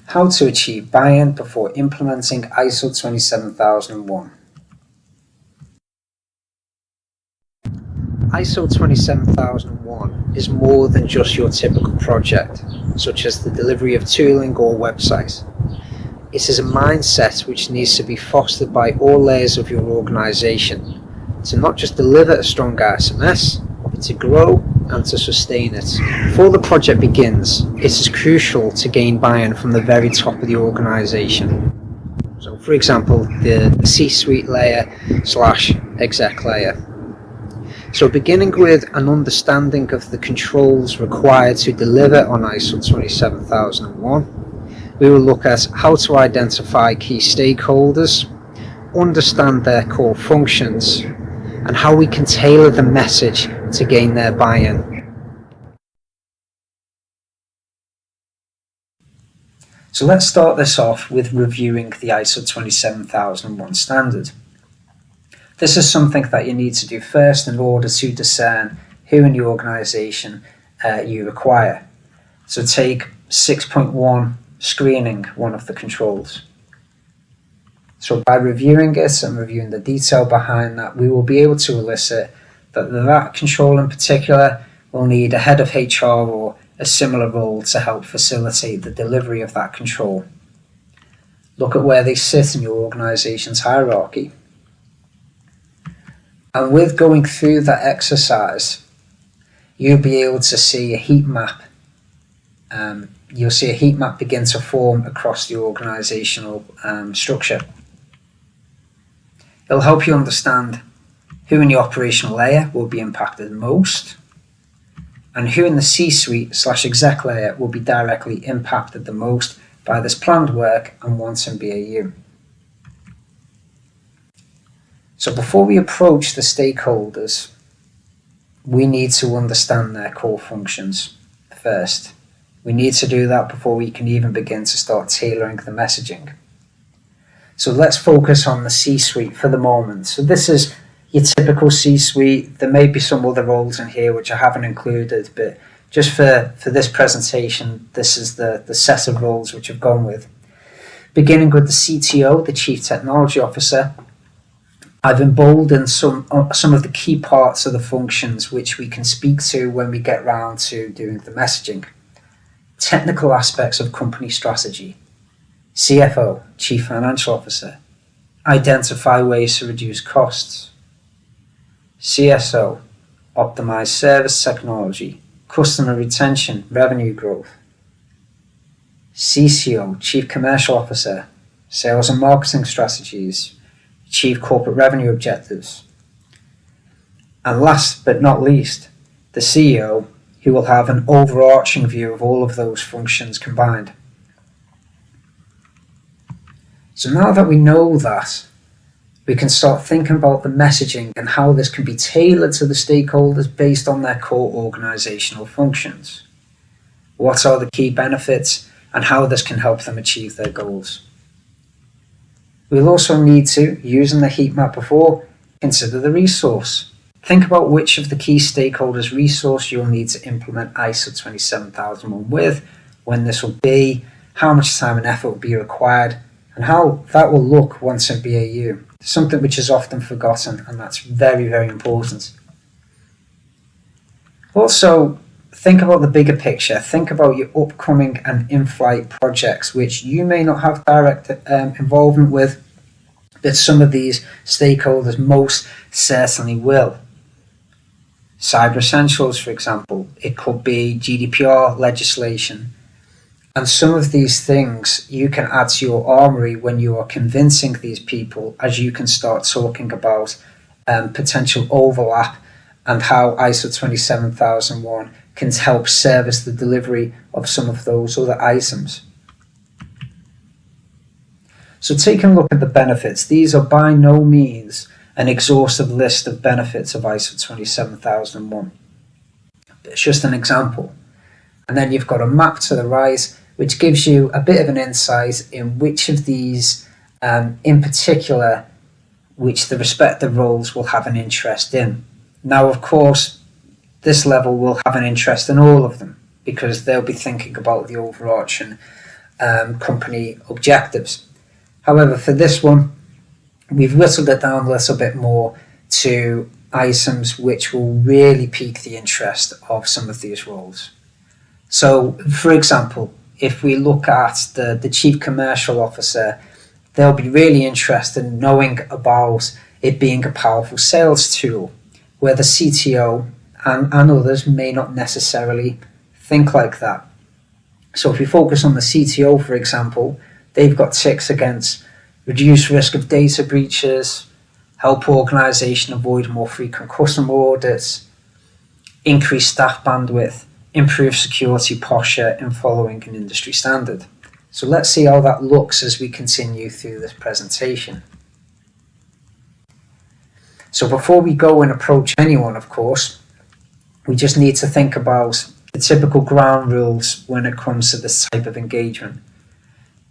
How to achieve buy-in before implementing ISO 27001. ISO 27001 is more than just your typical project, such as the delivery of tooling or website. It is a mindset which needs to be fostered by all layers of your organization to not just deliver a strong ISMS, but to grow and to sustain it. Before the project begins, it is crucial to gain buy-in from the very top of the organization. So for example, the C-suite layer / exec layer. So beginning with an understanding of the controls required to deliver on ISO 27001, we will look at how to identify key stakeholders, understand their core functions, and how we can tailor the message to gain their buy-in. So let's start this off with reviewing the ISO 27001 standard. This is something that you need to do first in order to discern who in the organisation you require. So take 6.1 screening, one of the controls. So by reviewing it and reviewing the detail behind that, we will be able to elicit that control in particular will need a head of HR or a similar role to help facilitate the delivery of that control. Look at where they sit in your organisation's hierarchy. And with going through that exercise, you'll be able to see a heat map. You'll see a heat map begin to form across the organisational structure. It'll help you understand who in the operational layer will be impacted most, and who in the C-suite / exec layer will be directly impacted the most by this planned work and wants in BAU. So before we approach the stakeholders, we need to understand their core functions first. We need to do that before we can even begin to start tailoring the messaging. So let's focus on the C-suite for the moment. So this is your typical C-suite. There may be some other roles in here which I haven't included, but just for this presentation, this is the set of roles which I've gone with. Beginning with the CTO, the Chief Technology Officer, I've emboldened some of the key parts of the functions which we can speak to when we get round to doing the messaging. Technical aspects of company strategy. CFO, Chief Financial Officer, identify ways to reduce costs. CSO, optimize service technology, customer retention, revenue growth. CCO, Chief Commercial Officer, sales and marketing strategies, achieve corporate revenue objectives. And last but not least, the CEO, who will have an overarching view of all of those functions combined. So now that we know that, we can start thinking about the messaging and how this can be tailored to the stakeholders based on their core organisational functions. What are the key benefits and how this can help them achieve their goals. We'll also need to, using the heat map before, consider the resource. Think about which of the key stakeholders' resource you'll need to implement ISO 27001 with, when this will be, how much time and effort will be required, and how that will look once in BAU. Something which is often forgotten, and that's very, very important. Also, think about the bigger picture. Think about your upcoming and in-flight projects, which you may not have direct involvement with, but some of these stakeholders most certainly will. Cyber Essentials, for example. It could be GDPR legislation. And some of these things you can add to your armory when you are convincing these people, as you can start talking about potential overlap and how ISO 27001 can help service the delivery of some of those other items. So taking a look at the benefits, these are by no means an exhaustive list of benefits of ISO 27001. It's just an example. And then you've got a map to the right, which gives you a bit of an insight in which of these, in particular, which the respective roles will have an interest in. Now, of course, this level will have an interest in all of them because they'll be thinking about the overarching company objectives. However, for this one, we've whittled it down a little bit more to items which will really pique the interest of some of these roles. So, for example, if we look at the Chief Commercial Officer, they'll be really interested in knowing about it being a powerful sales tool, where the CTO and others may not necessarily think like that. So if we focus on the CTO, for example, they've got ticks against reduce risk of data breaches, help organisation avoid more frequent customer audits, increase staff bandwidth, improve security posture in following an industry standard. So let's see how that looks as we continue through this presentation. So before we go and approach anyone, of course, we just need to think about the typical ground rules when it comes to this type of engagement.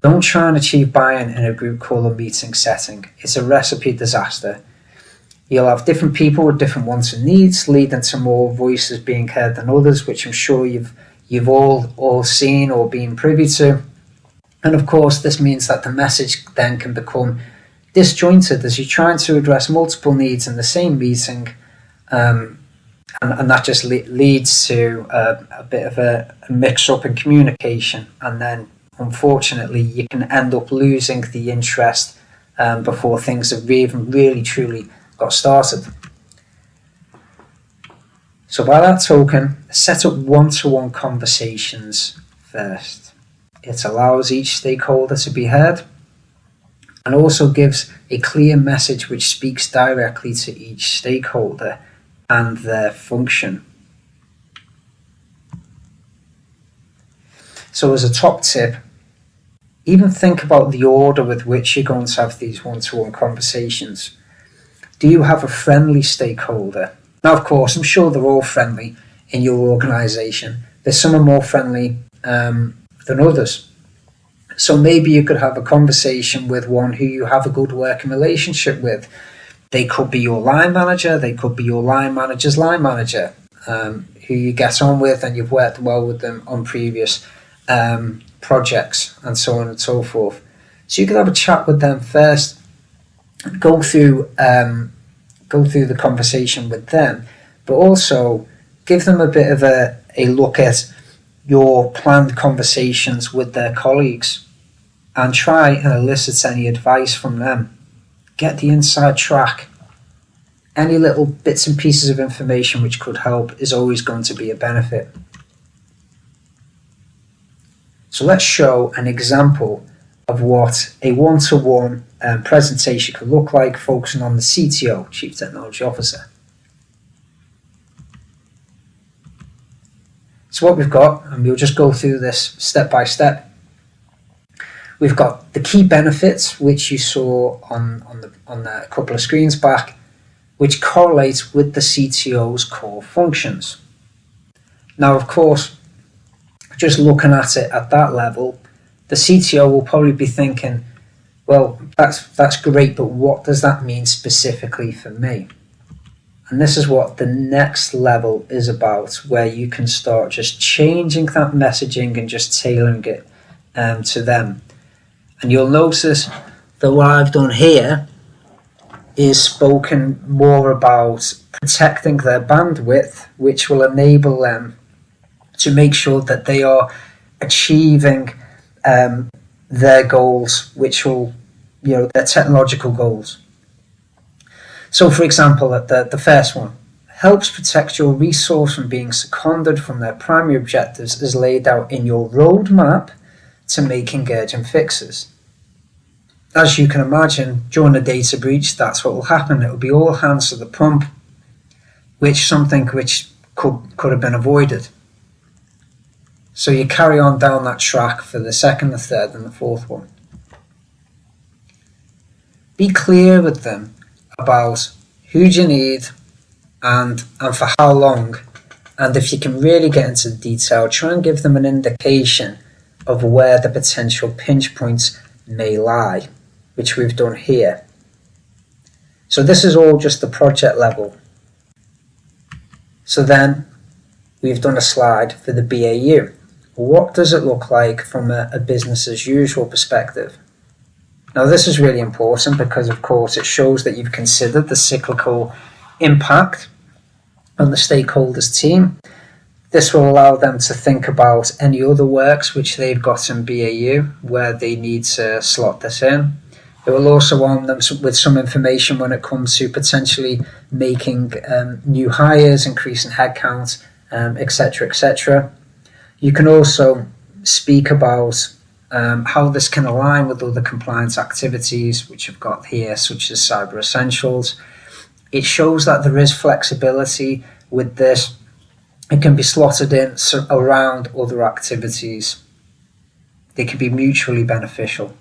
Don't try and achieve buy-in in a group call or meeting setting. It's a recipe disaster. You'll have different people with different wants and needs, leading to more voices being heard than others, which I'm sure you've all seen or been privy to. And of course, this means that the message then can become disjointed as you're trying to address multiple needs in the same meeting, and that just leads to a bit of a mix-up in communication, and then unfortunately you can end up losing the interest before things have even really truly got started. So by that token, set up one-to-one conversations first. It allows each stakeholder to be heard and also gives a clear message which speaks directly to each stakeholder and their function. So as a top tip, even think about the order with which you're going to have these one-to-one conversations. Do you have a friendly stakeholder? Now, of course, I'm sure they're all friendly in your organisation. There's some are more friendly than others. So maybe you could have a conversation with one who you have a good working relationship with. They could be your line manager, they could be your line manager's line manager, who you get on with and you've worked well with them on previous projects and so on and so forth. So you could have a chat with them first, go through the conversation with them, but also give them a bit of a look at your planned conversations with their colleagues and try and elicit any advice from them. Get the inside track. Any little bits and pieces of information which could help is always going to be a benefit. So let's show an example of what a one-to-one presentation could look like, focusing on the CTO, Chief Technology Officer. So what we've got, and we'll just go through this step by step. We've got the key benefits, which you saw on a couple of screens back, which correlates with the CTO's core functions. Now, of course, just looking at it at that level, the CTO will probably be thinking, well, that's great, but what does that mean specifically for me? And this is what the next level is about, where you can start just changing that messaging and just tailoring it to them. And you'll notice that what I've done here is spoken more about protecting their bandwidth, which will enable them to make sure that they are achieving their goals, which will, their technological goals. So, for example, at the first one, helps protect your resource from being seconded from their primary objectives as laid out in your roadmap to making urgent fixes. As you can imagine, during a data breach, that's what will happen. It will be all hands to the pump, which could have been avoided. So you carry on down that track for the second, the third, and the fourth one. Be clear with them about who do you need and for how long. And if you can really get into the detail, try and give them an indication of where the potential pinch points may lie, which we've done here. So this is all just the project level. So then we've done a slide for the BAU, what does it look like from a business as usual perspective? Now, this is really important because, of course, it shows that you've considered the cyclical impact on the stakeholders' team. This will allow them to think about any other works which they've got in BAU where they need to slot this in. It will also arm them with some information when it comes to potentially making new hires, increasing headcount, etc., etc. You can also speak about how this can align with other compliance activities which you've got here, such as Cyber Essentials. It shows that there is flexibility with this. It can be slotted in around other activities. They can be mutually beneficial.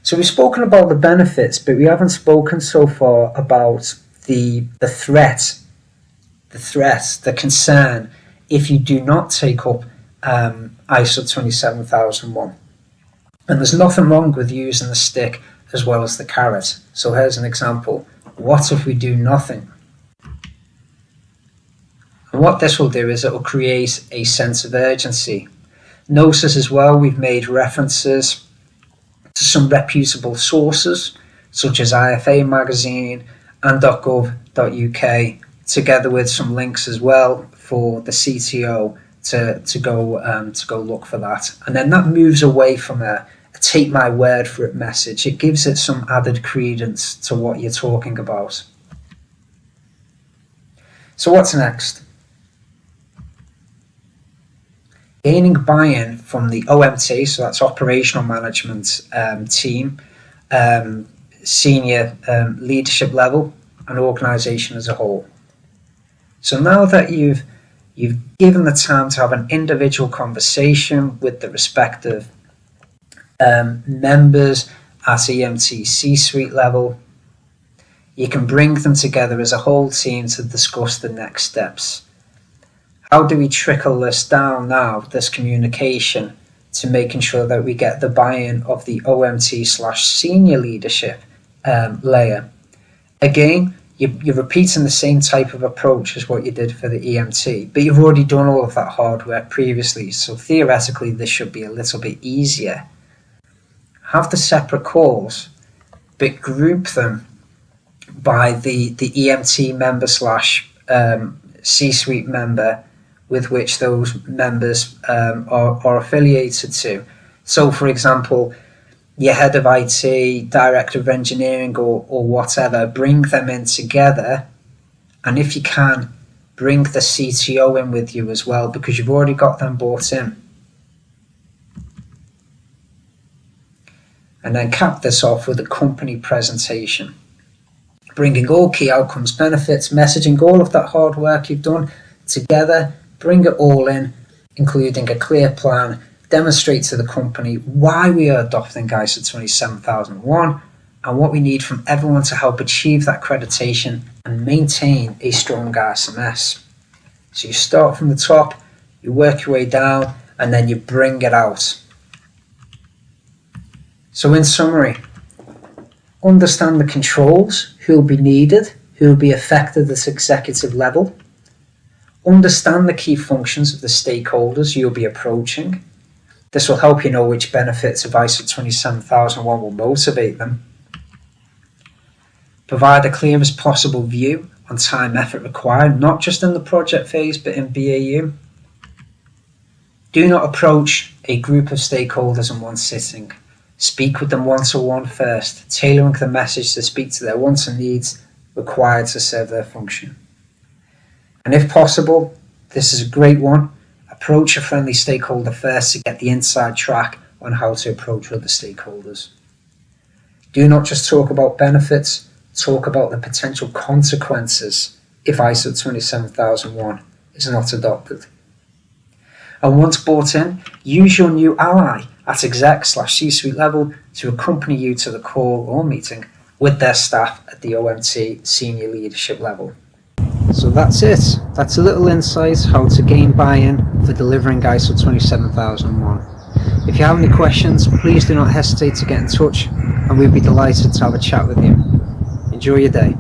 So we've spoken about the benefits, but we haven't spoken so far about the threat, the concern if you do not take up ISO 27001. And there's nothing wrong with using the stick as well as the carrot. So here's an example. What if we do nothing? And what this will do is it will create a sense of urgency. Notice as well we've made references to some reputable sources such as IFA magazine and .gov.uk, together with some links as well for the CTO to go look for that. And then that moves away from a take my word for it message. It gives it some added credence to what you're talking about. So what's next? Gaining buy-in from the OMT, so that's operational management team, senior leadership level, and organisation as a whole. So now that you've given the time to have an individual conversation with the respective members at EMT C-suite level, you can bring them together as a whole team to discuss the next steps. How do we trickle this down now, this communication, to making sure that we get the buy-in of the OMT/senior leadership layer? Again, you're repeating the same type of approach as what you did for the EMT, but you've already done all of that hard work previously, so theoretically this should be a little bit easier. Have the separate calls, but group them by the EMT member / C-suite member with which those members are affiliated to. So, for example, your head of IT, director of engineering or whatever, bring them in together, and if you can, bring the CTO in with you as well, because you've already got them bought in. And then cap this off with a company presentation, bringing all key outcomes, benefits, messaging, all of that hard work you've done together, bring it all in, including a clear plan, demonstrate to the company why we are adopting ISO 27001 and what we need from everyone to help achieve that accreditation and maintain a strong ISMS. So you start from the top, you work your way down, and then you bring it out. So in summary, understand the controls, who will be needed, who will be affected at executive level. Understand the key functions of the stakeholders you'll be approaching. This will help you know which benefits of ISO 27001 will motivate them. Provide a clearest possible view on time effort required, not just in the project phase, but in BAU. Do not approach a group of stakeholders in one sitting. Speak with them one-to-one first, tailoring the message to speak to their wants and needs required to serve their function. And if possible, this is a great one, approach a friendly stakeholder first to get the inside track on how to approach other stakeholders. Do not just talk about benefits, talk about the potential consequences if ISO 27001 is not adopted. And once bought in, use your new ally at exec/C-suite level to accompany you to the call or meeting with their staff at the OMT senior leadership level. So that's it. That's a little insight how to gain buy-in for delivering ISO 27001. If you have any questions, please do not hesitate to get in touch and we'd be delighted to have a chat with you. Enjoy your day.